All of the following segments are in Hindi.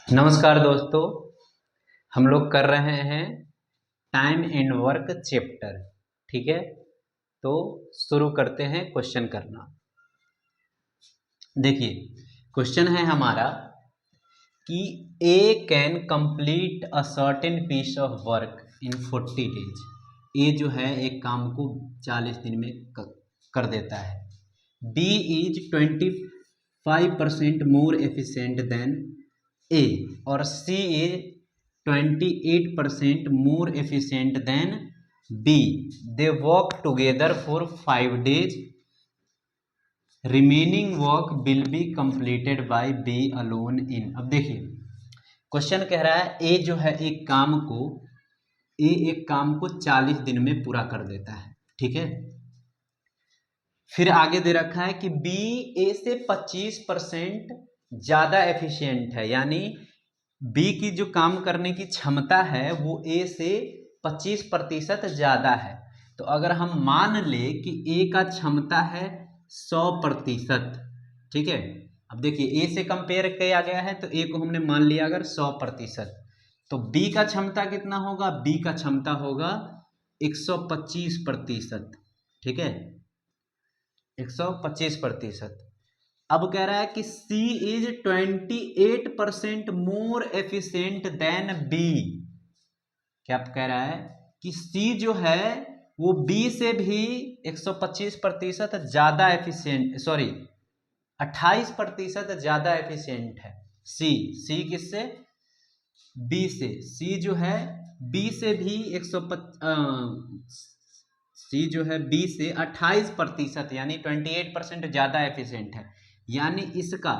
नमस्कार दोस्तों, हम लोग कर रहे हैं टाइम एंड वर्क चैप्टर। ठीक है, तो शुरू करते हैं क्वेश्चन करना। देखिए, क्वेश्चन है हमारा कि A can complete a certain piece of work in 40 days. A जो है एक काम को 40 दिन में कर देता है। B is 25% more efficient than A और C is 28% more efficient than B. They work together for 5 days। Remaining work will be completed by B alone in. अब देखिए, क्वेश्चन कह रहा है ए जो है एक काम को 40 दिन में पूरा कर देता है। ठीक है, फिर आगे दे रखा है कि बी ए से 25% ज्यादा एफिशिएंट है, यानी बी की जो काम करने की क्षमता है वो ए से 25% ज्यादा है। तो अगर हम मान ले कि ए का क्षमता है 100%, ठीक है। अब देखिए, ए से कंपेयर किया गया है तो ए को हमने मान लिया अगर 100%, तो बी का क्षमता कितना होगा? बी का क्षमता होगा 125%। ठीक है, 125%। अब कह रहा है कि C is 28% more efficient then B। क्या कह रहा है कि C जो है वो B से भी 125% ज्यादा एफिशिएंट, 28% ज्यादा एफिशिएंट है। C किससे? B से। C जो है B से भी C जो है B से 28% यानी 28% ज्यादा एफिशिएंट है। यानी इसका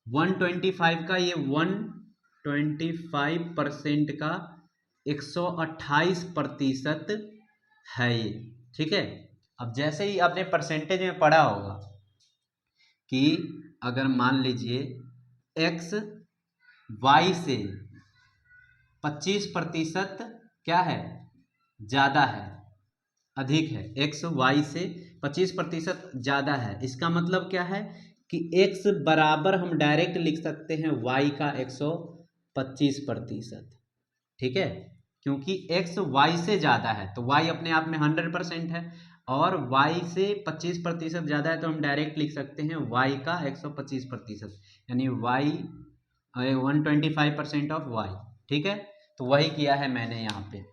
125 का, ये 125% का 128% है ये। ठीक है, अब जैसे ही आपने परसेंटेज में पढ़ा होगा कि अगर मान लीजिए x y से 25% क्या है? ज्यादा है, अधिक है। x y से 25% ज्यादा है, इसका मतलब क्या है कि x बराबर हम डायरेक्ट लिख सकते हैं y का 125%। ठीक है, क्योंकि x y से ज्यादा है तो y अपने आप में 100% है और y से 25% ज्यादा है तो हम डायरेक्ट लिख सकते हैं y का 125%, यानी y 125% ऑफ y। ठीक है, तो वही किया है मैंने यहाँ पे।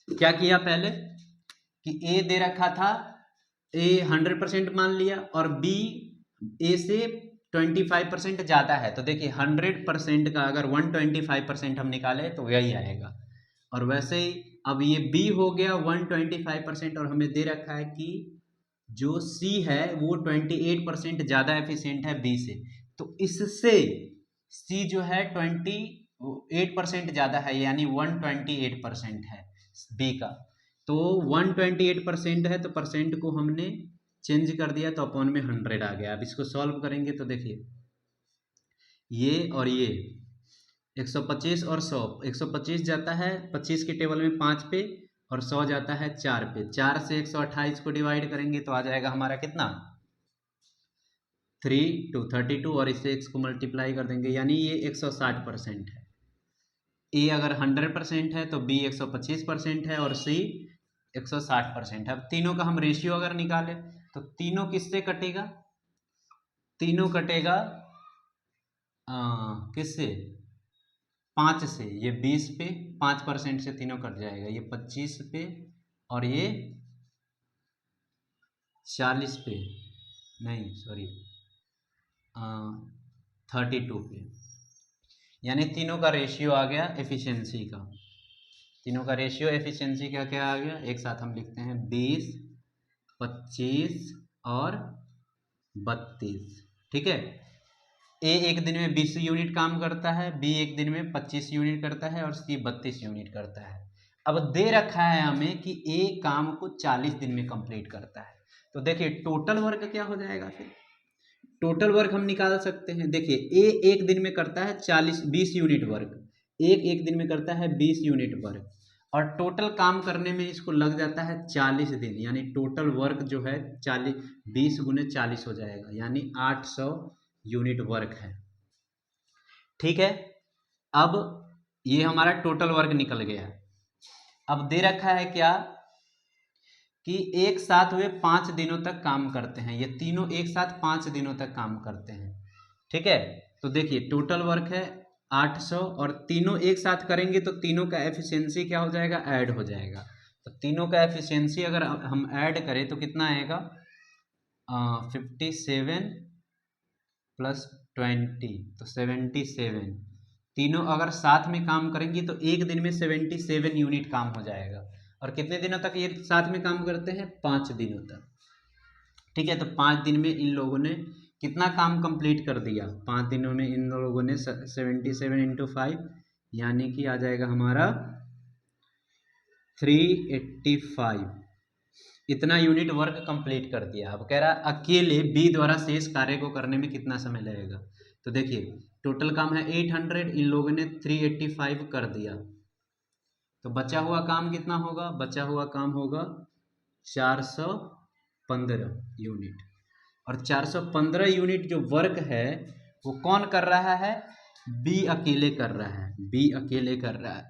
क्या किया पहले कि ए दे रखा था, ए 100% मान लिया और बी ए से 25% ज्यादा है। तो देखिए 100% का अगर 125% हम निकाले तो यही आएगा। और वैसे ही अब ये बी हो गया 125% और हमें दे रखा है कि जो सी है वो 28% ज्यादा एफिशिएंट है बी से। तो इससे सी जो है 28% ज्यादा है, यानी 128% है बी का। तो 128% है तो परसेंट को हमने चेंज कर दिया तो अपॉन में 100 आ गया। अब इसको सॉल्व करेंगे तो देखिए, ये और ये 125 और 100, 125 जाता है 25 के टेबल में 5 पे और 100 जाता है 4 पे। 4 से 128 को डिवाइड करेंगे तो आ जाएगा हमारा कितना? 3 to 32 और इससे x को मल्टीप्लाई कर देंगे, यानी ये 160% है। ए अगर 100% है तो बी 125% है और सी 160% है। अब तीनों का हम रेशियो अगर निकाले तो तीनों किससे कटेगा? तीनों कटेगा किससे? 5 से। ये 20 पे, 5% से तीनों कट जाएगा। ये 25 पे और ये 40 पे, नहीं 32 पे। यानी तीनों का रेशियो आ गया एफिशिएंसी का। तीनों का रेशियो एफिशिएंसी का क्या आ गया? एक साथ हम लिखते हैं 20, 25 और 32। ठीक है, ए एक दिन में 20 यूनिट काम करता है, बी एक दिन में 25 यूनिट करता है और सी 32 यूनिट करता है। अब दे रखा है हमें कि ए काम को 40 दिन में कंप्लीट करता है। तो देखिए टोटल वर्क क्या हो जाएगा? फिर टोटल वर्क हम निकाल सकते हैं। देखिए ए एक दिन में करता है 20 यूनिट वर्क, एक दिन में करता है 20 यूनिट वर्क और टोटल काम करने में इसको लग जाता है 40 दिन, यानी टोटल वर्क जो है 40, 20 गुने 40 हो जाएगा, यानी 800 यूनिट वर्क है। ठीक है, अब ये हमारा टोटल वर्क निकल गया। अब दे रखा है क्या कि एक साथ वे 5 दिनों तक काम करते हैं, ये तीनों एक साथ 5 दिनों तक काम करते हैं। ठीक है, तो देखिए टोटल वर्क है 800 और तीनों एक साथ करेंगे तो तीनों का एफिशिएंसी क्या हो जाएगा, ऐड हो जाएगा। तो तीनों का एफिशिएंसी अगर हम ऐड करें तो कितना आएगा, 57 प्लस 20 तो 77। तीनों अगर साथ में काम करेंगी तो एक दिन में 77 यूनिट काम हो जाएगा। और कितने दिनों तक ये साथ में काम करते हैं, 5 दिनों तक। ठीक है, तो 5 दिन में इन लोगों ने कितना काम कंप्लीट कर दिया, 5 दिनों में इन लोगों ने 77 इंटू 5 यानी कि आ जाएगा हमारा 385, इतना यूनिट वर्क कंप्लीट कर दिया। अब कह रहा है अकेले बी द्वारा शेष कार्य को करने में कितना समय लगेगा। तो देखिए टोटल काम है 800, इन लोगों ने 385 कर दिया, तो बचा हुआ काम कितना होगा, बचा हुआ काम होगा 415 यूनिट। और 415 यूनिट जो वर्क है वो कौन कर रहा है, बी अकेले कर रहा है, बी अकेले कर रहा है।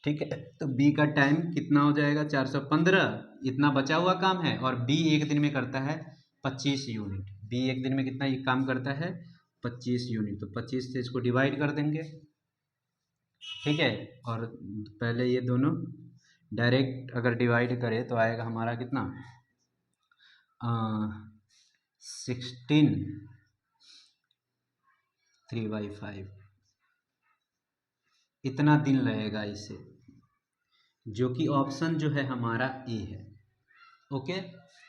ठीक है, तो बी का टाइम कितना हो जाएगा, 415, इतना बचा हुआ काम है। और बी एक दिन में करता है 25 यूनिट, बी एक दिन में कितना ये काम करता है, 25 यूनिट। तो 25 से इसको डिवाइड कर देंगे। ठीक है, और पहले ये दोनों डायरेक्ट अगर डिवाइड करें तो आएगा हमारा कितना, 16 3/5, इतना दिन लगेगा इसे, जो कि ऑप्शन जो है हमारा ए है। ओके,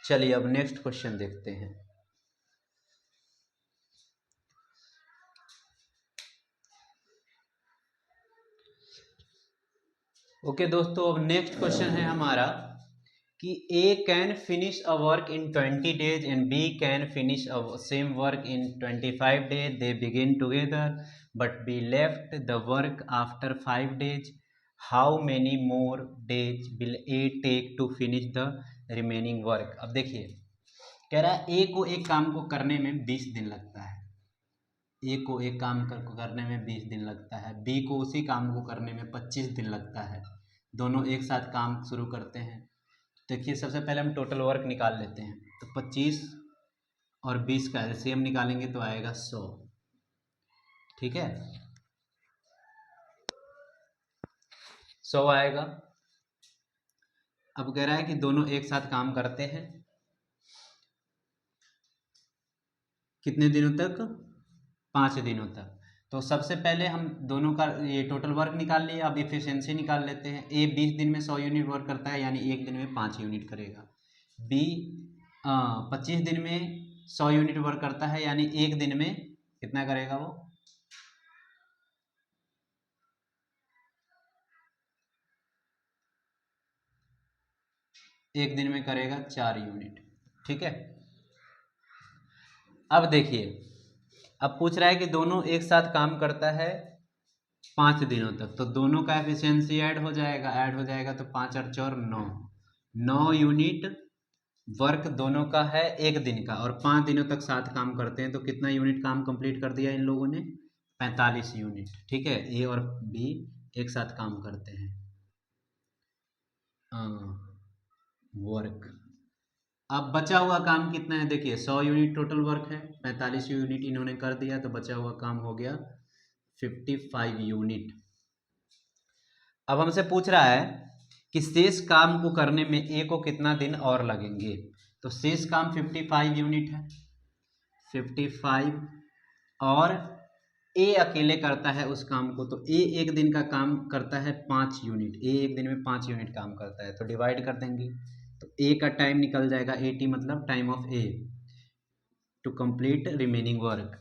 चलिए अब नेक्स्ट क्वेश्चन देखते हैं। ओके दोस्तों, अब नेक्स्ट क्वेश्चन है हमारा कि A can finish a work in 20 days and B can finish a same work in 25 days। They begin together but B left the work after 5 days। How many more days will A take to finish the remaining work. अब देखिए कह रहा है A को एक काम को करने में 20 दिन लगता है, ए को एक काम करने में 20 दिन लगता है, बी को उसी काम को करने में 25 दिन लगता है। दोनों एक साथ काम शुरू करते हैं। देखिए सबसे पहले हम टोटल वर्क निकाल लेते हैं, तो 25 और 20 का एलसीएम निकालेंगे तो आएगा 100। ठीक है, 100 आएगा। अब कह रहा है कि दोनों एक साथ काम करते हैं कितने दिनों तक, 5 दिनों तक। तो सबसे पहले हम दोनों का ये टोटल वर्क निकाल लिया, अब इफिशियंसी निकाल लेते हैं। ए 20 दिन में 100 यूनिट वर्क करता है, यानी एक दिन में 5 यूनिट करेगा। बी 25 दिन में 100 यूनिट वर्क करता है, यानी एक दिन में कितना करेगा वो, एक दिन में करेगा 4 यूनिट। ठीक है, अब देखिए अब पूछ रहा है कि दोनों एक साथ काम करता है 5 दिनों तक, तो दोनों का एफिशिएंसी ऐड हो जाएगा, तो 5 और 4 9, 9 यूनिट वर्क दोनों का है एक दिन का, और 5 दिनों तक साथ काम करते हैं, तो कितना यूनिट काम कंप्लीट कर दिया इन लोगों ने, 45 यूनिट। ठीक है, ए और बी एक साथ काम करते हैं वर्क। अब बचा हुआ काम कितना है, देखिए 100 यूनिट टोटल वर्क है, 45 यूनिट इन्होंने कर दिया, तो बचा हुआ काम हो गया 55 यूनिट। अब हमसे पूछ रहा है कि शेष काम को करने में ए को कितना दिन और लगेंगे। तो शेष काम 55 यूनिट है, 55, और ए अकेले करता है उस काम को, तो ए एक दिन का काम करता है 5 यूनिट, ए एक दिन में 5 यूनिट काम करता है, तो डिवाइड कर देंगे तो ए का टाइम निकल जाएगा 80, मतलब time of A to complete remaining work.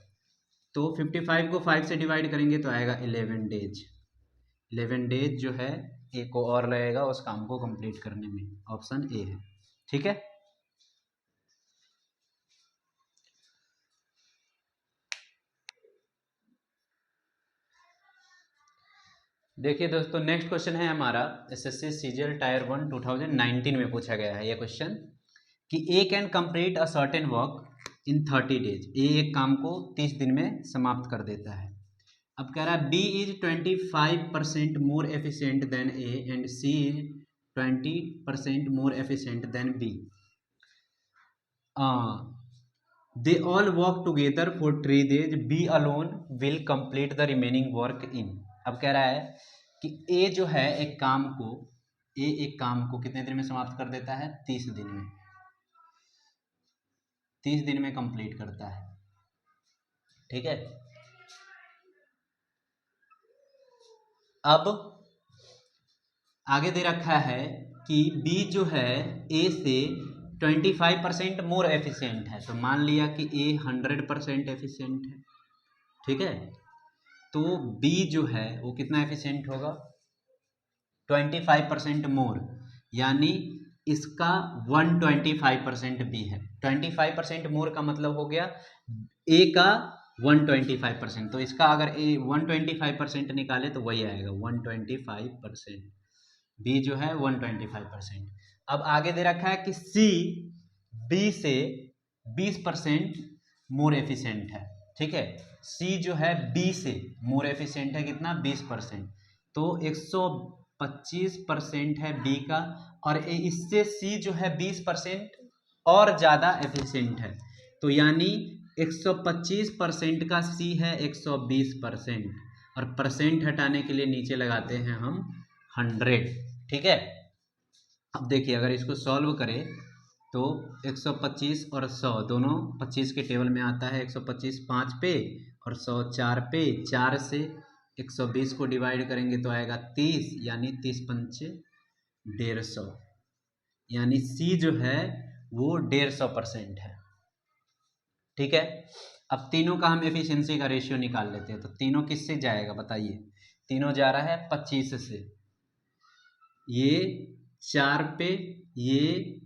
तो 55 को 5 से डिवाइड करेंगे तो आएगा 11 डेज। 11 डेज जो है ए को और लगेगा उस काम को कंप्लीट करने में, ऑप्शन ए है। ठीक है, देखिए दोस्तों, नेक्स्ट क्वेश्चन है हमारा एसएससी सीजीएल टायर 1 2019 में पूछा गया है ये क्वेश्चन कि A can complete a certain work in 30 days. A एक काम को 30 दिन में समाप्त कर देता है। अब कह रहा है B is 25% more efficient than A and C is 20% more efficient than B. They all work together for 3 days, B alone will complete the remaining work in. अब कह रहा है कि ए जो है एक काम को कितने दिन में समाप्त कर देता है? 30 दिन में। 30 दिन में कंप्लीट करता है, ठीक है। अब आगे दे रखा है कि बी जो है ए से 25% मोर एफिशिएंट है। तो मान लिया कि ए 100% एफिशिएंट है, ठीक है। तो बी जो है वो कितना एफिशिएंट होगा? 25% मोर, यानी इसका 125% बी है। 25% मोर का मतलब हो गया ए का 125%। तो इसका अगर ए 125% निकाले तो वही आएगा 125%। बी जो है 125%। अब आगे दे रखा है कि सी बी से 20% मोर एफिशिएंट है, ठीक है। सी जो है बी से मोर एफिशिएंट है कितना? 20%। तो 125% है बी का, और इससे सी जो है 20% और ज़्यादा एफिशिएंट है। तो यानी 125% का सी है 120%, और परसेंट हटाने के लिए नीचे लगाते हैं हम 100, ठीक है। अब देखिए अगर इसको सॉल्व करें तो 125 और 100 दोनों 25 के टेबल में आता है। 125 5 पे और 100 4 पे। 4 से 120 को डिवाइड करेंगे तो आएगा 30, यानी 30 पंचे 150, यानी सी जो है वो 150% है, ठीक है। अब तीनों का हम एफिशिएंसी का रेशियो निकाल लेते हैं। तो तीनों किससे जाएगा बताइए? तीनों जा रहा है 25 से, ये 4 पे, ये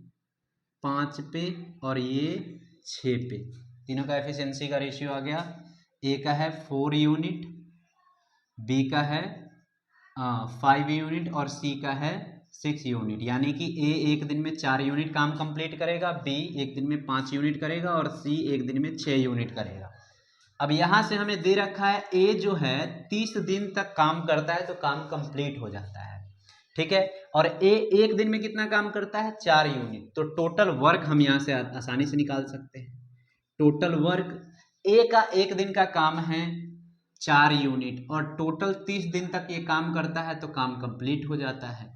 5 पे और ये 6 पे। तीनों का एफिशिएंसी का रेशियो आ गया। ए का है 4 यूनिट, बी का है 5 यूनिट और सी का है 6 यूनिट। यानी कि ए एक दिन में 4 यूनिट काम कंप्लीट करेगा, बी एक दिन में 5 यूनिट करेगा और सी एक दिन में 6 यूनिट करेगा। अब यहाँ से हमें दे रखा है ए जो है 30 दिन तक काम करता है तो काम कंप्लीट हो जाता है, ठीक है। और ए एक दिन में कितना काम करता है? 4 यूनिट। तो टोटल वर्क हम यहाँ से आसानी से निकाल सकते हैं। टोटल वर्क ए का एक दिन का काम है 4 यूनिट, और टोटल 30 दिन तक ये काम करता है तो काम कंप्लीट हो जाता है,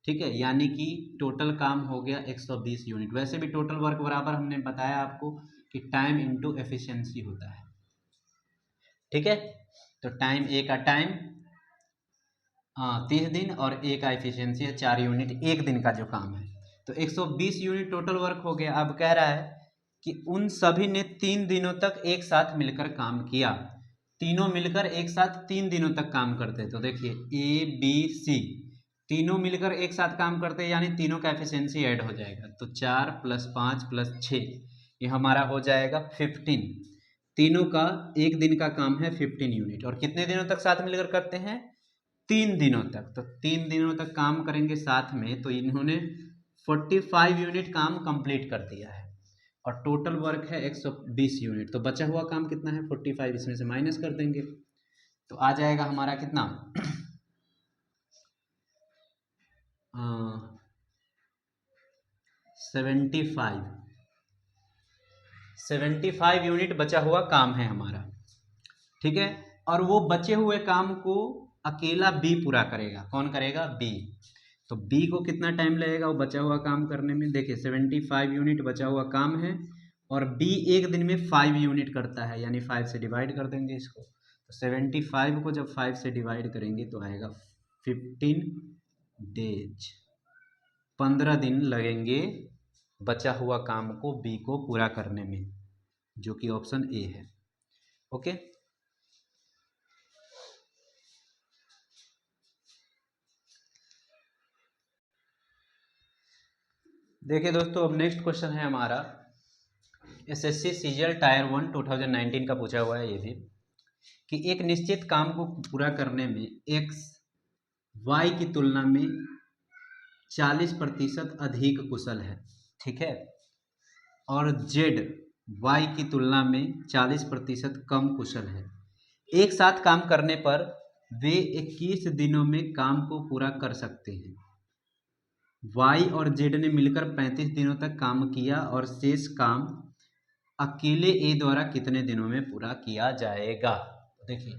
ठीक है। यानी कि टोटल काम हो गया 120 यूनिट। वैसे भी टोटल वर्क बराबर हमने बताया आपको कि टाइम इंटू एफिशिएंसी होता है, ठीक है। तो टाइम ए का टाइम 30 दिन और ए का एफिशिएंसी है 4 यूनिट एक दिन का जो काम है। तो 120 यूनिट टोटल वर्क हो गया। अब कह रहा है कि उन सभी ने 3 दिनों तक एक साथ मिलकर काम किया। तीनों मिलकर एक साथ 3 दिनों तक काम करते। तो देखिए ए बी सी तीनों मिलकर एक साथ काम करते, यानी तीनों का एफिशिएंसी ऐड हो जाएगा। तो 4 + 5 + 6 ये हमारा हो जाएगा 15। तीनों का एक दिन का काम है 15 यूनिट, और कितने दिनों तक साथ मिलकर करते हैं? 3 दिनों तक। तो 3 दिनों तक काम करेंगे साथ में, तो इन्होंने 45 यूनिट काम कंप्लीट कर दिया है, और टोटल वर्क है 120 यूनिट। तो बचा हुआ काम कितना है? 45, इसमें से माइनस कर देंगे तो आ जाएगा हमारा कितना 75 यूनिट बचा हुआ काम है हमारा, ठीक है। और वो बचे हुए काम को अकेला बी पूरा करेगा। कौन करेगा? बी। तो बी को कितना टाइम लगेगा वो बचा हुआ काम करने में? देखिए 75 यूनिट बचा हुआ काम है, और बी एक दिन में 5 यूनिट करता है, यानी 5 से डिवाइड कर देंगे इसको। तो 75 को जब 5 से डिवाइड करेंगे तो आएगा 15 डेज। 15 दिन लगेंगे बचा हुआ काम को बी को पूरा करने में, जो कि ऑप्शन ए है। ओके, देखिए दोस्तों, अब नेक्स्ट क्वेश्चन है हमारा एसएससी सीजीएल टायर 1 2019 का पूछा हुआ है ये भी, कि एक निश्चित काम को पूरा करने में एक्स वाई की तुलना में 40% अधिक कुशल है, ठीक है, और जेड वाई की तुलना में 40% कम कुशल है। एक साथ काम करने पर वे 21 दिनों में काम को पूरा कर सकते हैं। वाई और जेड ने मिलकर 35 दिनों तक काम किया और शेष काम अकेले ए द्वारा कितने दिनों में पूरा किया जाएगा। देखिए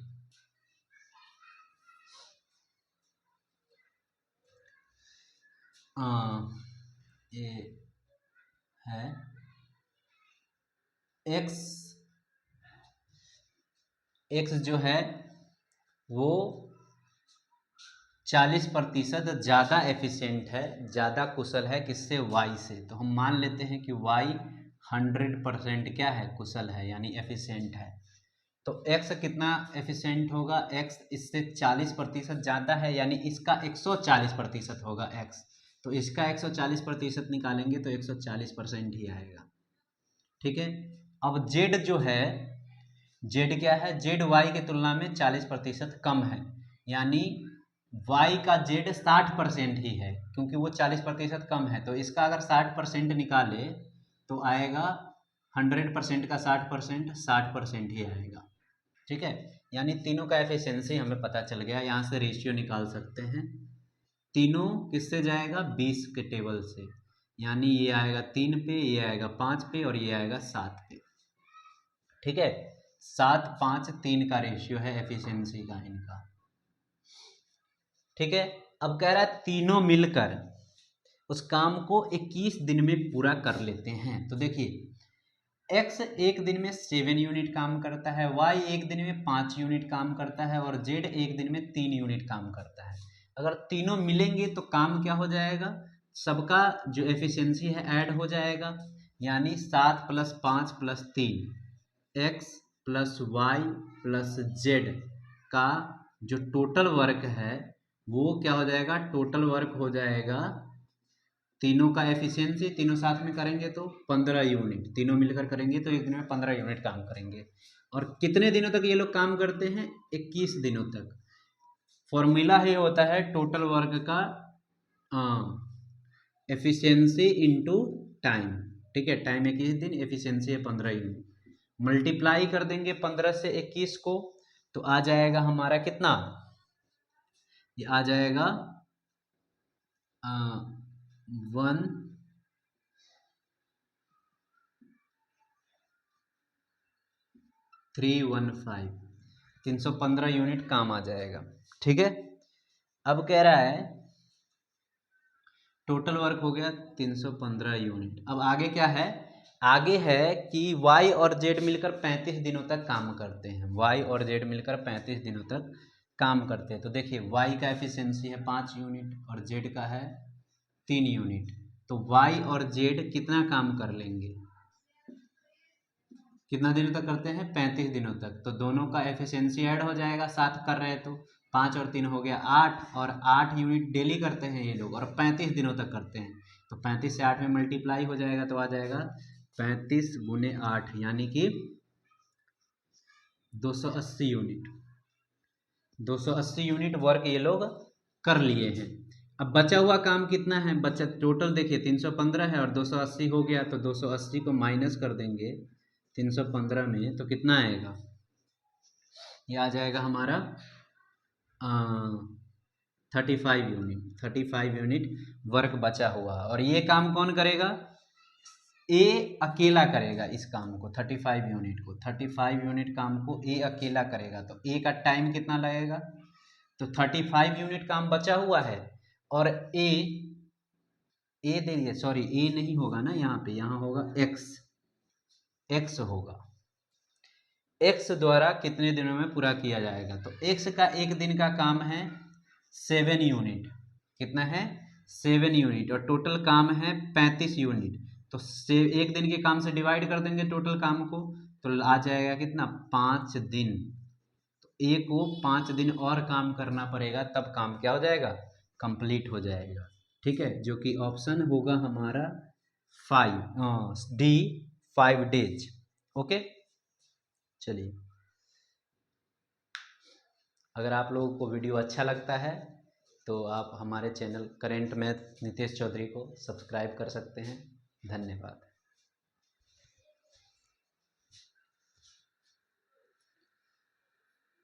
ये है एक्स जो है वो 40% ज़्यादा एफिशिएंट है, ज़्यादा कुशल है किससे, वाई से। तो हम मान लेते हैं कि वाई 100% क्या है, कुशल है, यानी एफिशिएंट है। तो एक्स कितना एफिशिएंट होगा, एक्स इससे 40% ज़्यादा है, यानी इसका 140% होगा एक्स। तो इसका 140% निकालेंगे तो 140% ही आएगा, ठीक है। अब जेड जो है, जेड क्या है, जेड वाई की तुलना में 40% कम है, यानी वाई का जेड 60% ही है, क्योंकि वो 40% कम है। तो इसका अगर 60% निकाले तो आएगा 100% का 60%, 60% ही आएगा, ठीक है। यानी तीनों का एफिशिएंसी हमें पता चल गया। यहाँ से रेशियो निकाल सकते हैं। तीनों किससे जाएगा, 20 के टेबल से, यानी ये आएगा 3 पे, ये आएगा 5 पे और ये आएगा 7 पे, ठीक है। 7, 5, 3 का रेशियो है एफिशिएंसी का इनका, ठीक है। अब कह रहा है तीनों मिलकर उस काम को 21 दिन में पूरा कर लेते हैं। तो देखिए एक्स एक दिन में 7 यूनिट काम करता है, वाई एक दिन में 5 यूनिट काम करता है और जेड एक दिन में 3 यूनिट काम करता है। अगर तीनों मिलेंगे तो काम क्या हो जाएगा, सबका जो एफिशिएंसी है ऐड हो जाएगा, यानी 7 + 5 + 3 X plus Y plus Z का जो टोटल वर्क है वो क्या हो जाएगा, टोटल वर्क हो जाएगा, तीनों का एफिशिएंसी तीनों साथ में करेंगे तो 15 यूनिट, तीनों मिलकर करेंगे तो एक दिन में 15 यूनिट काम करेंगे। और कितने दिनों तक ये लोग काम करते हैं, 21 दिनों तक। फॉर्मूला ही होता है टोटल वर्क का एफिशिएंसी इनटू टाइम, ठीक है। टाइम 21 दिन, एफिशिएंसी है 15 यूनिट। मल्टीप्लाई कर देंगे 15 से 21 को तो आ जाएगा हमारा कितना, ये आ जाएगा 1315, 315 यूनिट काम आ जाएगा, ठीक है। अब कह रहा है टोटल वर्क हो गया 315 यूनिट। अब आगे क्या है, आगे है कि y और z मिलकर 35 दिनों तक काम करते हैं, y और z मिलकर 35 दिनों तक काम करते हैं। तो देखिए y का एफिशिएंसी है 5 यूनिट और z का है 3 यूनिट। तो y और z कितना काम कर लेंगे, कितना दिनों तक करते हैं, 35 दिनों तक। तो दोनों का एफिशिएंसी ऐड हो जाएगा, 7 कर रहे हैं तो 5 और 3 हो गया 8, और 8 यूनिट डेली करते हैं ये लोग और 35 दिनों तक करते हैं। तो 35 से 8 में मल्टीप्लाई हो जाएगा तो आ जाएगा 35 × 8 यानी कि 280 यूनिट, 280 यूनिट वर्क ये लोग कर लिए हैं। अब बचा हुआ काम कितना है, बचा टोटल देखिए 315 है और 280 हो गया, तो 280 को माइनस कर देंगे 315 में तो कितना आएगा, ये आ जाएगा हमारा 35 यूनिट, 35 यूनिट वर्क बचा हुआ। और ये काम कौन करेगा, ए अकेला करेगा इस काम को, 35 यूनिट को, 35 यूनिट काम को ए अकेला करेगा। तो ए का टाइम कितना लगेगा, तो 35 यूनिट काम बचा हुआ है और ए दे दिया, सॉरी ए नहीं होगा ना यहाँ पे, यहाँ होगा एक्स होगा, एक्स द्वारा कितने दिनों में पूरा किया जाएगा। तो एक्स का एक दिन का काम है 7 यूनिट, कितना है 7 यूनिट, और टोटल काम है 35 यूनिट। तो से एक दिन के काम से डिवाइड कर देंगे टोटल काम को तो आ जाएगा कितना, 5 दिन। तो ए को 5 दिन और काम करना पड़ेगा तब काम क्या हो जाएगा, कंप्लीट हो जाएगा, ठीक है। जो कि ऑप्शन होगा हमारा 5 डेज, ओके। चलिए, अगर आप लोगों को वीडियो अच्छा लगता है तो आप हमारे channel current math Nitesh Chaudhary को सब्सक्राइब कर सकते हैं। धन्यवाद।